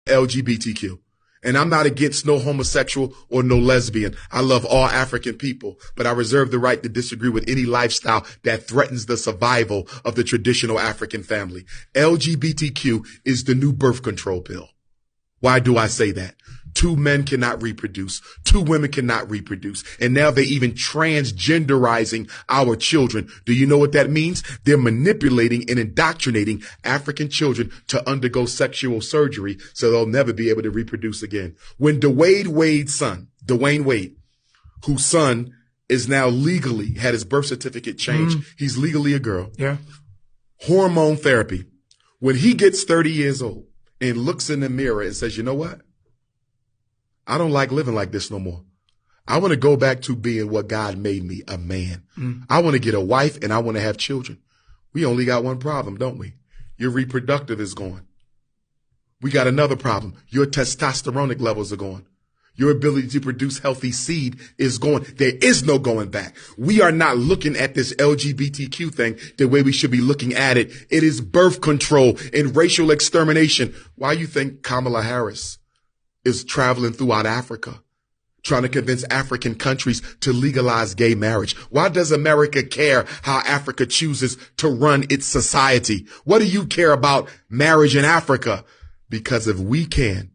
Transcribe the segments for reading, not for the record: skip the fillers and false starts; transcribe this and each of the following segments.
LGBTQ. And I'm not against no homosexual or no lesbian. I love all African people, but I reserve the right to disagree with any lifestyle that threatens the survival of the traditional African family. LGBTQ is the new birth control pill. Why do I say that? 2 men cannot reproduce. 2 women cannot reproduce. And now they're even transgenderizing our children. Do you know what that means? They're manipulating and indoctrinating African children to undergo sexual surgery so they'll never be able to reproduce again. When Dwayne Wade, whose son is now legally had his birth certificate changed. He's legally a girl. Yeah. Hormone therapy. When he gets 30 years old and looks in the mirror and says, you know what? I don't like living like this no more. I want to go back to being what God made me, a man. I want to get a wife and I want to have children. We only got one problem, don't we? Your reproductive is gone. We got another problem. Your testosteronic levels are gone. Your ability to produce healthy seed is gone. There is no going back. We are not looking at this LGBTQ thing the way we should be looking at it. It is birth control and racial extermination. Why you think Kamala Harris is traveling throughout Africa, trying to convince African countries to legalize gay marriage? Why does America care how Africa chooses to run its society? What do you care about marriage in Africa? Because if we can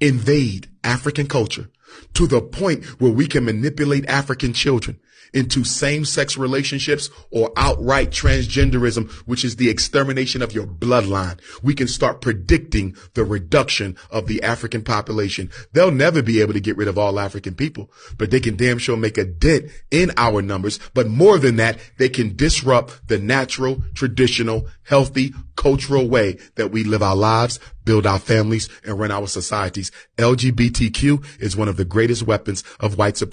invade African culture to the point where we can manipulate African children into same-sex relationships or outright transgenderism, which is the extermination of your bloodline, we can start predicting the reduction of the African population. They'll never be able to get rid of all African people, but they can damn sure make a dent in our numbers. But more than that, they can disrupt the natural, traditional, healthy, cultural way that we live our lives, build our families, and run our societies. LGBTQ is one of the greatest weapons of white supremacy.